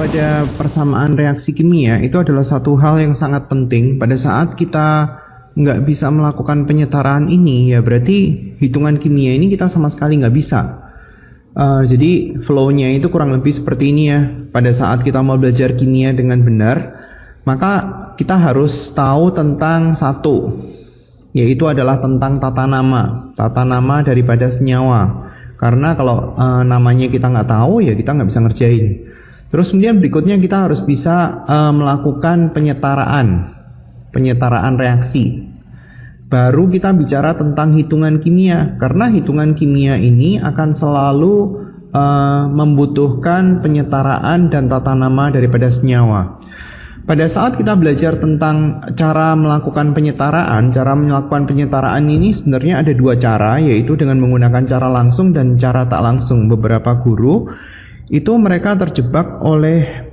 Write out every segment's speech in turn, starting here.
pada persamaan reaksi kimia itu adalah satu hal yang sangat penting. Pada saat kita nggak bisa melakukan penyetaraan ini, ya berarti hitungan kimia ini kita sama sekali nggak bisa. Jadi flow-nya itu kurang lebih seperti ini ya. Pada saat kita mau belajar kimia dengan benar, maka kita harus tahu tentang satu, yaitu adalah tentang tata nama daripada senyawa. Karena kalau namanya kita nggak tahu, ya kita nggak bisa ngerjain. Terus kemudian berikutnya kita harus bisa melakukan penyetaraan reaksi. Baru kita bicara tentang hitungan kimia, karena hitungan kimia ini akan selalu membutuhkan penyetaraan dan tata nama daripada senyawa. Pada saat kita belajar tentang cara melakukan penyetaraan ini sebenarnya ada dua cara, yaitu dengan menggunakan cara langsung dan cara tak langsung. Beberapa guru itu mereka terjebak oleh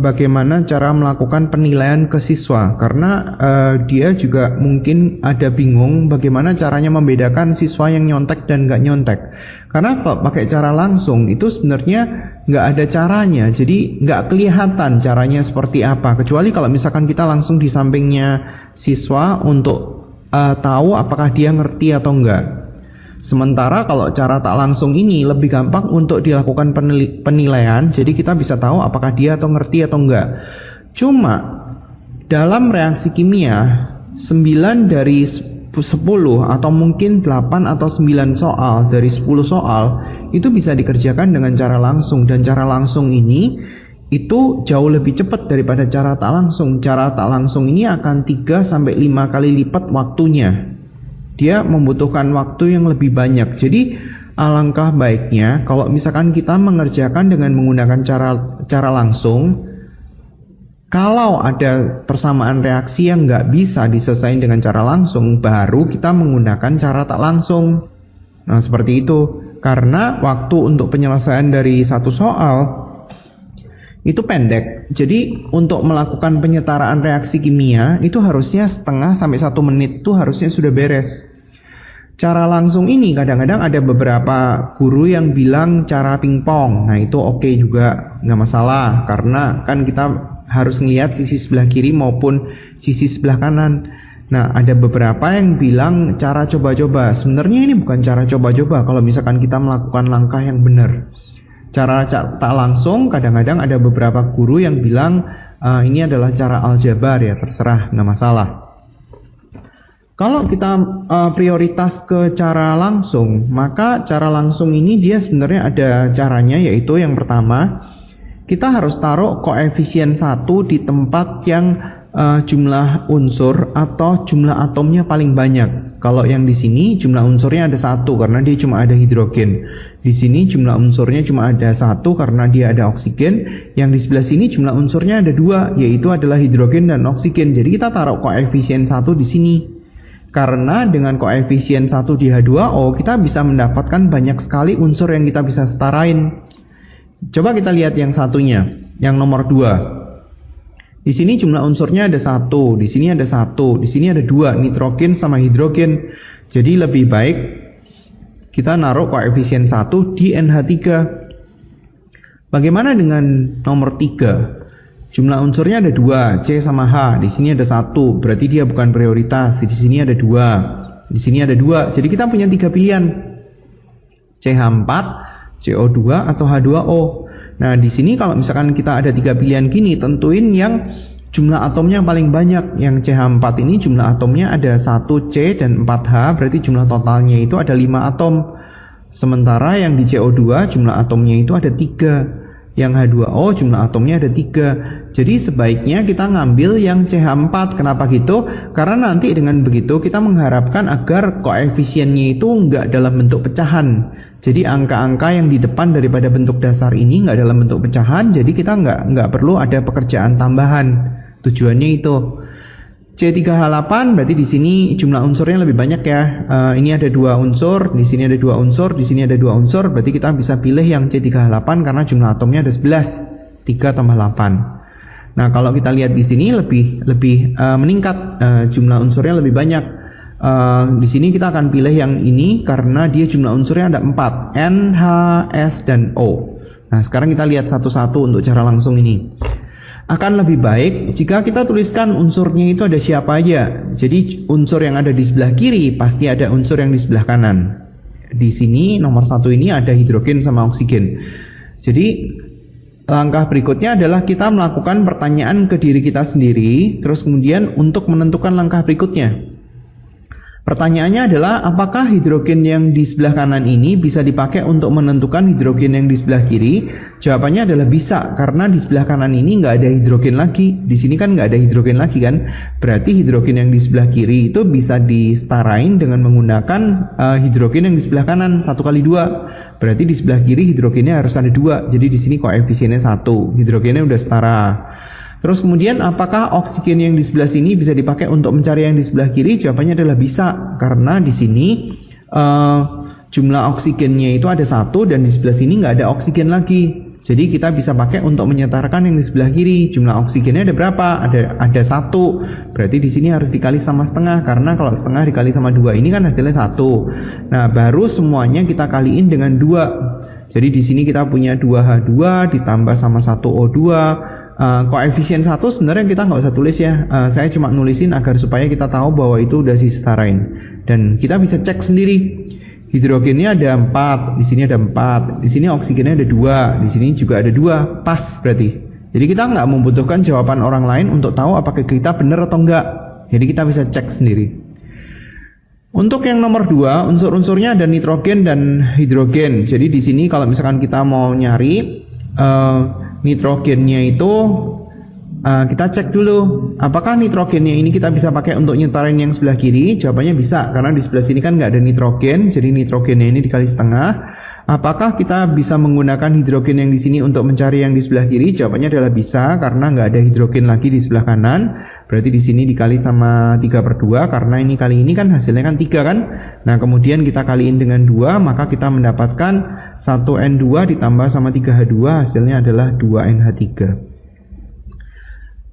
bagaimana cara melakukan penilaian ke siswa, karena dia juga mungkin ada bingung bagaimana caranya membedakan siswa yang nyontek dan nggak nyontek. Karena kalau pakai cara langsung itu sebenarnya nggak ada caranya, jadi nggak kelihatan caranya seperti apa, kecuali kalau misalkan kita langsung di sampingnya siswa untuk tahu apakah dia ngerti atau enggak. Sementara kalau cara tak langsung ini lebih gampang untuk dilakukan penilaian, jadi kita bisa tahu apakah dia atau ngerti atau enggak. Cuma dalam reaksi kimia 9 dari 10 atau mungkin 8 atau 9 soal dari 10 soal itu bisa dikerjakan dengan cara langsung, dan cara langsung ini itu jauh lebih cepat daripada cara tak langsung. Cara tak langsung ini akan 3-5 kali lipat waktunya. Dia membutuhkan waktu yang lebih banyak. Jadi alangkah baiknya kalau misalkan kita mengerjakan dengan menggunakan cara langsung, kalau ada persamaan reaksi yang nggak bisa diselesaikan dengan cara langsung, baru kita menggunakan cara tak langsung. Nah seperti itu. Karena waktu untuk penyelesaian dari satu soal itu pendek. Jadi untuk melakukan penyetaraan reaksi kimia itu harusnya 0,5 sampai 1 menit itu harusnya sudah beres. Cara langsung ini kadang-kadang ada beberapa guru yang bilang cara pingpong. Nah itu oke juga, nggak masalah, karena kan kita harus ngelihat sisi sebelah kiri maupun sisi sebelah kanan. Nah ada beberapa yang bilang cara coba-coba. Sebenarnya ini bukan cara coba-coba kalau misalkan kita melakukan langkah yang benar. Cara tak langsung kadang-kadang ada beberapa guru yang bilang ini adalah cara aljabar, ya terserah, nggak masalah. Kalau kita prioritas ke cara langsung, maka cara langsung ini dia sebenarnya ada caranya, yaitu yang pertama kita harus taruh koefisien 1 di tempat yang jumlah unsur atau jumlah atomnya paling banyak. Kalau yang di sini jumlah unsurnya ada 1 karena dia cuma ada hidrogen. Di sini jumlah unsurnya cuma ada 1 karena dia ada oksigen. Yang di sebelah sini jumlah unsurnya ada 2, yaitu adalah hidrogen dan oksigen. Jadi kita taruh koefisien 1 di sini. Karena dengan koefisien 1 di H2O kita bisa mendapatkan banyak sekali unsur yang kita bisa setarain. Coba kita lihat yang satunya, yang nomor 2. Di sini jumlah unsurnya ada 1, di sini ada 1, di sini ada 2, nitrogen sama hidrogen. Jadi lebih baik kita naruh koefisien 1 di NH3. Bagaimana dengan nomor 3? Jumlah unsurnya ada 2, C sama H. Di sini ada 1, berarti dia bukan prioritas. Di sini ada 2, di sini ada 2. Jadi kita punya 3 pilihan, CH4, CO2 atau H2O. Nah di sini kalau misalkan kita ada 3 pilihan gini, tentuin yang jumlah atomnya paling banyak. Yang CH4 ini jumlah atomnya ada 1C dan 4H, berarti jumlah totalnya itu ada 5 atom. Sementara yang di CO2 jumlah atomnya itu ada 3. Yang H2O jumlah atomnya ada 3. Jadi sebaiknya kita ngambil yang CH4. Kenapa gitu? Karena nanti dengan begitu kita mengharapkan agar koefisiennya itu nggak dalam bentuk pecahan. Jadi angka-angka yang di depan daripada bentuk dasar ini nggak dalam bentuk pecahan. Jadi kita nggak perlu ada pekerjaan tambahan. Tujuannya itu. C3H8 berarti di sini jumlah unsurnya lebih banyak ya. Ini ada 2 unsur, di sini ada 2 unsur, di sini ada 2 unsur. Berarti kita bisa pilih yang C3H8 karena jumlah atomnya ada 11. 3 tambah 8. Nah, kalau kita lihat di sini lebih meningkat, jumlah unsurnya lebih banyak. Di sini kita akan pilih yang ini karena dia jumlah unsurnya ada 4, N, H, S, dan O. Nah, sekarang kita lihat satu-satu untuk cara langsung ini. Akan lebih baik jika kita tuliskan unsurnya itu ada siapa aja. Jadi unsur yang ada di sebelah kiri pasti ada unsur yang di sebelah kanan. Di sini nomor 1 ini ada hidrogen sama oksigen. Jadi langkah berikutnya adalah kita melakukan pertanyaan ke diri kita sendiri, terus kemudian untuk menentukan langkah berikutnya. Pertanyaannya adalah apakah hidrogen yang di sebelah kanan ini bisa dipakai untuk menentukan hidrogen yang di sebelah kiri? Jawabannya adalah bisa, karena di sebelah kanan ini nggak ada hidrogen lagi. Di sini kan nggak ada hidrogen lagi kan? Berarti hidrogen yang di sebelah kiri itu bisa disetarain dengan menggunakan hidrogen yang di sebelah kanan 1 kali 2. Berarti di sebelah kiri hidrogennya harus ada 2. Jadi di sini koefisiennya 1. Hidrogennya udah setara. Terus kemudian apakah oksigen yang di sebelah sini bisa dipakai untuk mencari yang di sebelah kiri? Jawabannya adalah bisa, karena di sini jumlah oksigennya itu ada 1 dan di sebelah sini nggak ada oksigen lagi. Jadi kita bisa pakai untuk menyetarakan yang di sebelah kiri. Jumlah oksigennya ada berapa? Ada 1. Berarti di sini harus dikali sama setengah, karena kalau setengah dikali sama 2 ini kan hasilnya 1. Nah, baru semuanya kita kaliin dengan 2. Jadi di sini kita punya 2H2 ditambah sama 1O2. Koefisien 1 sebenarnya kita nggak usah tulis ya. Saya cuma nulisin agar supaya kita tahu bahwa itu udah disetarain. Dan kita bisa cek sendiri. Hidrogennya ada 4, di sini ada 4, di sini oksigennya ada 2, di sini juga ada 2, pas berarti. Jadi kita nggak membutuhkan jawaban orang lain untuk tahu apakah kita benar atau enggak. Jadi kita bisa cek sendiri. Untuk yang nomor 2, unsur-unsurnya ada nitrogen dan hidrogen. Jadi di sini kalau misalkan kita mau nyari nitrogennya itu kita cek dulu apakah nitrogennya ini kita bisa pakai untuk nyetarin yang sebelah kiri. Jawabannya bisa, karena di sebelah sini kan nggak ada nitrogen, jadi nitrogennya ini dikali setengah. Apakah kita bisa menggunakan hidrogen yang di sini untuk mencari yang di sebelah kiri? Jawabannya adalah bisa, karena nggak ada hidrogen lagi di sebelah kanan. Berarti di sini dikali sama 3/2, karena ini kali ini kan hasilnya kan 3 kan. Nah, kemudian kita kaliin dengan 2, maka kita mendapatkan 1N2 ditambah sama 3H2, hasilnya adalah 2NH3.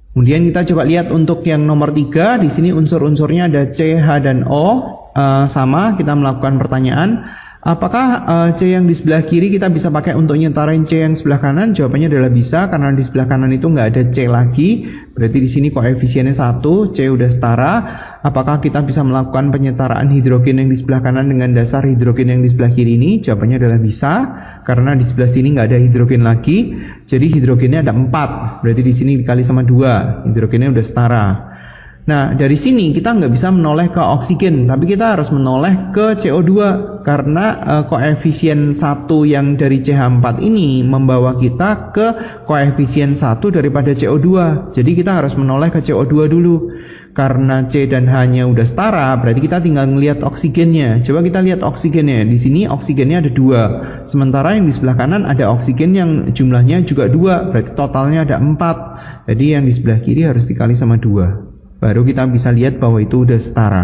Kemudian kita coba lihat untuk yang nomor 3, di sini unsur-unsurnya ada C, H, dan O. Sama, kita melakukan pertanyaan, apakah C yang di sebelah kiri kita bisa pakai untuk nyetarain C yang sebelah kanan? Jawabannya adalah bisa, karena di sebelah kanan itu nggak ada C lagi. Berarti di sini koefisiennya 1, C udah setara. Apakah kita bisa melakukan penyetaraan hidrogen yang di sebelah kanan dengan dasar hidrogen yang di sebelah kiri ini? Jawabannya adalah bisa, karena di sebelah sini nggak ada hidrogen lagi. Jadi hidrogennya ada 4, berarti di sini dikali sama 2, hidrogennya udah setara. Nah, dari sini kita nggak bisa menoleh ke oksigen, tapi kita harus menoleh ke CO2, karena koefisien 1 yang dari CH4 ini membawa kita ke koefisien 1 daripada CO2. Jadi kita harus menoleh ke CO2 dulu. Karena C dan H-nya udah setara, berarti kita tinggal ngelihat oksigennya. Coba kita lihat oksigennya. Di sini oksigennya ada 2. Sementara yang di sebelah kanan ada oksigen yang jumlahnya juga 2. Berarti totalnya ada 4. Jadi yang di sebelah kiri harus dikali sama 2. Baru kita bisa lihat bahwa itu udah setara.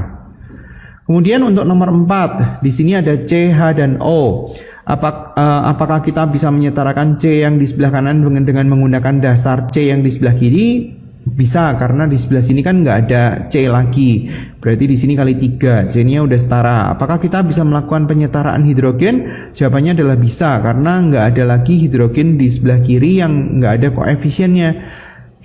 Kemudian untuk nomor 4, di sini ada C, H, dan O. Apakah kita bisa menyetarakan C yang di sebelah kanan dengan menggunakan dasar C yang di sebelah kiri? Bisa, karena di sebelah sini kan nggak ada C lagi. Berarti di sini kali 3, C-nya udah setara. Apakah kita bisa melakukan penyetaraan hidrogen? Jawabannya adalah bisa, karena nggak ada lagi hidrogen di sebelah kiri yang nggak ada koefisiennya.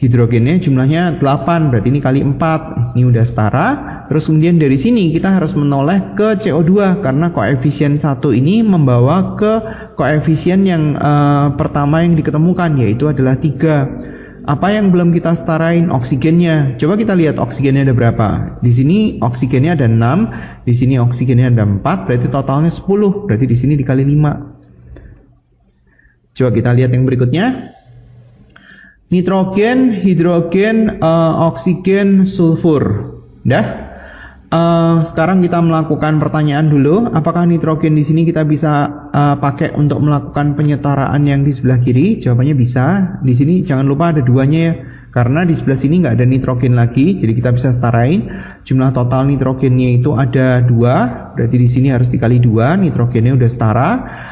Hidrogennya jumlahnya 8, berarti ini kali 4. Ini udah setara. Terus kemudian dari sini kita harus menoleh ke CO2, karena koefisien 1 ini membawa ke koefisien yang pertama yang diketemukan, yaitu adalah 3. Apa yang belum kita setarain? Oksigennya. Coba kita lihat oksigennya ada berapa. Di sini oksigennya ada 6, di sini oksigennya ada 4, berarti totalnya 10. Berarti di sini dikali 5. Coba kita lihat yang berikutnya. Nitrogen, hidrogen, oksigen, sulfur. Dah. Sekarang kita melakukan pertanyaan dulu. Apakah nitrogen di sini kita bisa pakai untuk melakukan penyetaraan yang di sebelah kiri? Jawabannya bisa. Di sini jangan lupa ada 2-nya ya, karena di sebelah sini nggak ada nitrogen lagi. Jadi kita bisa setarain. Jumlah total nitrogennya itu ada 2. berarti di sini harus dikali 2, nitrogennya udah setara.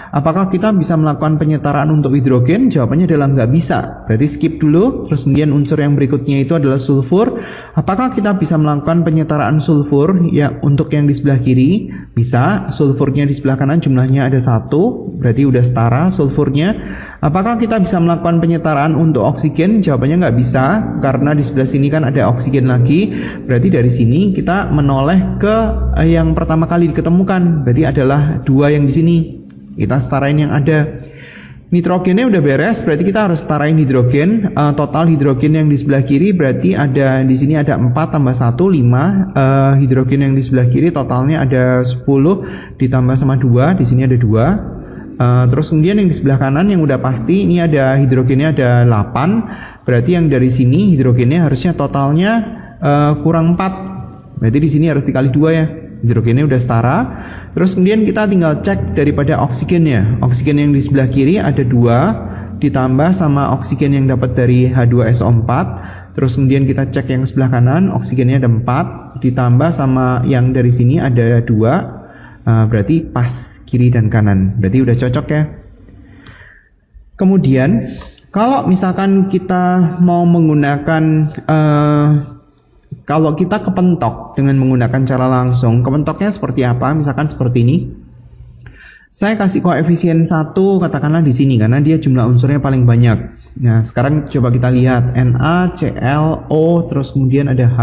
Apakah kita bisa melakukan penyetaraan untuk hidrogen? Jawabannya adalah nggak bisa. Berarti skip dulu. Terus kemudian unsur yang berikutnya itu adalah sulfur. Apakah kita bisa melakukan penyetaraan sulfur ya untuk yang di sebelah kiri? Bisa. Sulfurnya di sebelah kanan jumlahnya ada 1, berarti udah setara sulfurnya. Apakah kita bisa melakukan penyetaraan untuk oksigen? Jawabannya nggak bisa, karena di sebelah sini kan ada oksigen lagi. Berarti dari sini kita menoleh ke yang pertama kali diketemukan, berarti adalah 2 yang di sini. Kita setarain yang ada. Nitrogennya udah beres, berarti kita harus setarain hidrogen. Total hidrogen yang di sebelah kiri berarti ada di sini ada 4 tambah 1 5. Hidrogen yang di sebelah kiri totalnya ada 10 ditambah sama 2, di sini ada 2. Terus kemudian yang di sebelah kanan yang udah pasti ini ada hidrogennya ada 8. Berarti yang dari sini hidrogennya harusnya totalnya kurang 4. Berarti di sini harus dikali 2 ya. Hidrogennya udah setara. Terus kemudian kita tinggal cek daripada oksigennya. Oksigen yang di sebelah kiri ada 2 ditambah sama oksigen yang dapat dari H2SO4. Terus kemudian kita cek yang sebelah kanan, oksigennya ada 4 ditambah sama yang dari sini ada 2. Berarti pas kiri dan kanan. Berarti udah cocok ya. Kemudian kalau misalkan kita mau menggunakan kalau kita kepentok dengan menggunakan cara langsung, kepentoknya seperti apa? Misalkan seperti ini. Saya kasih koefisien 1 katakanlah di sini karena dia jumlah unsurnya paling banyak. Nah, sekarang coba kita lihat NaClO terus kemudian ada H.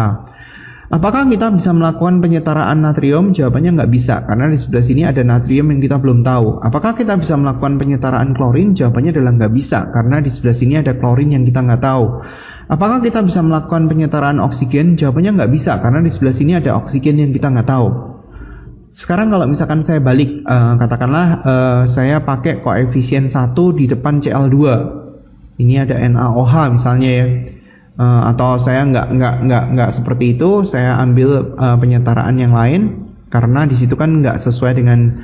Apakah kita bisa melakukan penyetaraan natrium? Jawabannya nggak bisa, karena di sebelah sini ada natrium yang kita belum tahu. Apakah kita bisa melakukan penyetaraan klorin? Jawabannya adalah nggak bisa, karena di sebelah sini ada klorin yang kita nggak tahu. Apakah kita bisa melakukan penyetaraan oksigen? Jawabannya nggak bisa, karena di sebelah sini ada oksigen yang kita nggak tahu. Sekarang kalau misalkan saya balik, katakanlah saya pakai koefisien 1 di depan Cl2. Ini ada NaOH misalnya ya. Atau saya nggak seperti itu, saya ambil penyetaraan yang lain karena di situ kan nggak sesuai dengan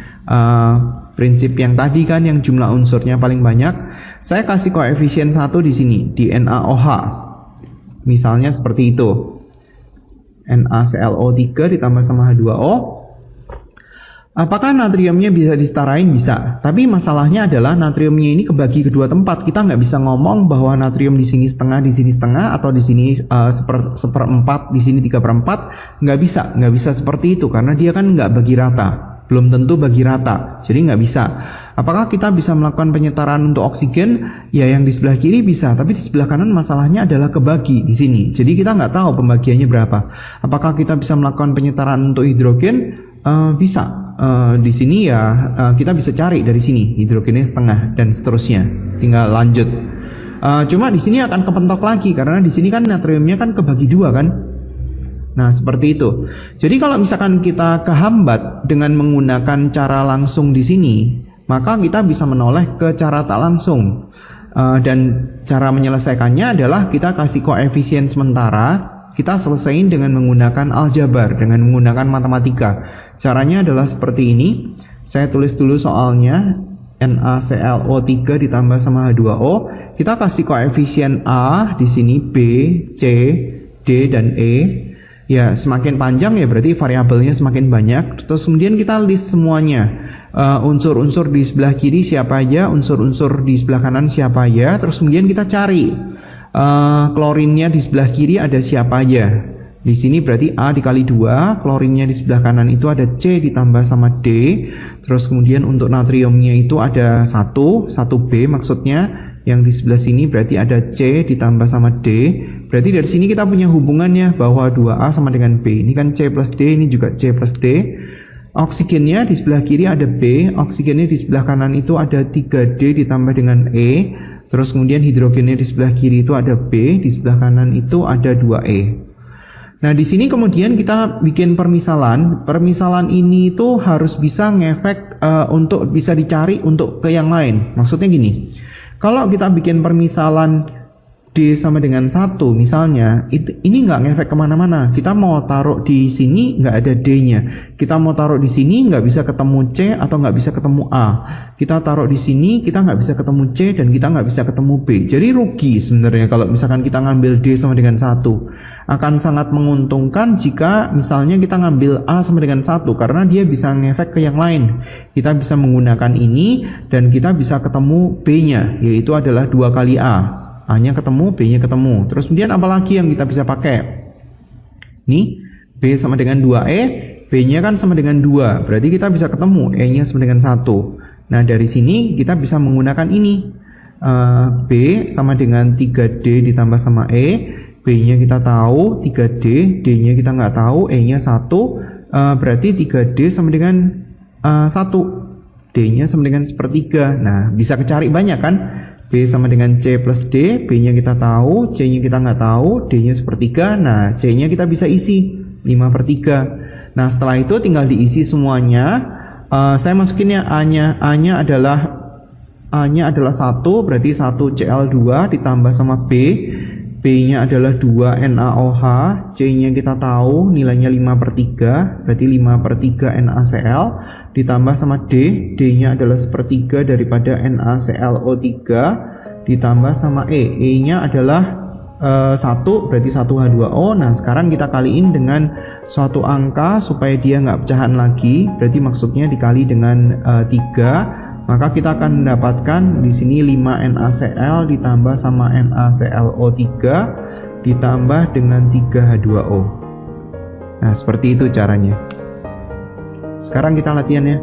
prinsip yang tadi kan, yang jumlah unsurnya paling banyak. Saya kasih koefisien 1 di sini di NaOH, misalnya seperti itu, NaClO3 ditambah sama H2O. Apakah natriumnya bisa disetarain? Bisa. Tapi masalahnya adalah natriumnya ini kebagi kedua tempat. Kita nggak bisa ngomong bahwa natrium di sini setengah, di sini setengah, atau di sini seperempat, di sini 3/4. Nggak bisa seperti itu karena dia kan nggak bagi rata. Belum tentu bagi rata. Jadi nggak bisa. Apakah kita bisa melakukan penyetaraan untuk oksigen? Ya, yang di sebelah kiri bisa, tapi di sebelah kanan masalahnya adalah kebagi di sini. Jadi kita nggak tahu pembagiannya berapa. Apakah kita bisa melakukan penyetaraan untuk hidrogen? Bisa. Di sini ya kita bisa cari dari sini hidrogennya setengah dan seterusnya. Tinggal lanjut. Cuma di sini akan kepentok lagi karena di sini kan natriumnya kan kebagi 2 kan. Nah, seperti itu. Jadi kalau misalkan kita kehambat dengan menggunakan cara langsung di sini, maka kita bisa menoleh ke cara tak langsung. Dan cara menyelesaikannya adalah kita kasih koefisien sementara. Kita selesaiin dengan menggunakan aljabar, dengan menggunakan matematika. Caranya adalah seperti ini. Saya tulis dulu soalnya. NaClO3 ditambah sama H2O. Kita kasih koefisien A di sini, B, C, D, dan E. Ya, semakin panjang ya berarti variabelnya semakin banyak. Terus kemudian kita list semuanya. Unsur-unsur di sebelah kiri siapa aja, unsur-unsur di sebelah kanan siapa aja. Terus kemudian kita cari klorinnya di sebelah kiri ada siapa aja. Di sini berarti A dikali 2, klorinnya di sebelah kanan itu ada C ditambah sama D. Terus kemudian untuk natriumnya itu ada 1B maksudnya. Yang di sebelah sini berarti ada C ditambah sama D. Berarti dari sini kita punya hubungannya bahwa 2A sama dengan B. Ini kan C plus D, ini juga C plus D. Oksigennya di sebelah kiri ada B, oksigennya di sebelah kanan itu ada 3D ditambah dengan E. Terus kemudian hidrogennya di sebelah kiri itu ada B, di sebelah kanan itu ada 2E. Nah, di sini kemudian kita bikin permisalan. Permisalan ini itu harus bisa ngefek untuk bisa dicari untuk ke yang lain. Maksudnya gini, kalau kita bikin permisalan D sama dengan 1 misalnya, ini nggak ngefek kemana-mana. Kita mau taruh di sini nggak ada D-nya. Kita mau taruh di sini nggak bisa ketemu C atau nggak bisa ketemu A. Kita taruh di sini kita nggak bisa ketemu C dan kita nggak bisa ketemu B. Jadi rugi sebenarnya kalau misalkan kita ngambil D sama dengan 1. Akan sangat menguntungkan jika misalnya kita ngambil A sama dengan 1 karena dia bisa ngefek ke yang lain. Kita bisa menggunakan ini dan kita bisa ketemu B-nya, yaitu adalah 2 kali A. A-nya ketemu, B-nya ketemu. Terus kemudian apa lagi yang kita bisa pakai? Nih, B sama dengan 2E, B-nya kan sama dengan 2. Berarti kita bisa ketemu, E-nya sama dengan 1. Nah, dari sini kita bisa menggunakan ini. B sama dengan 3D ditambah sama E. B-nya kita tahu, 3D. D-nya kita nggak tahu, E-nya 1. Berarti 3D sama dengan 1. D-nya sama dengan 1/3. Nah, bisa kecari banyak kan? B sama dengan C plus D, B-nya kita tahu, C-nya kita nggak tahu, D-nya 1/3, nah C-nya kita bisa isi 5/3. Nah setelah itu tinggal diisi semuanya. Saya masukin ya A-nya adalah 1, berarti 1 Cl2 ditambah sama B. B-nya adalah 2 NaOH, C-nya kita tahu nilainya 5/3, berarti 5/3 NaCl ditambah sama D, D-nya adalah 1/3 daripada NaClO3 ditambah sama E, E-nya adalah 1, berarti 1H2O. Nah sekarang kita kaliin dengan suatu angka supaya dia nggak pecahan lagi, berarti maksudnya dikali dengan 3. Maka kita akan mendapatkan di sini 5 NaCl ditambah sama NaClO3 ditambah dengan 3H2O. Nah, seperti itu caranya. Sekarang kita latihan ya.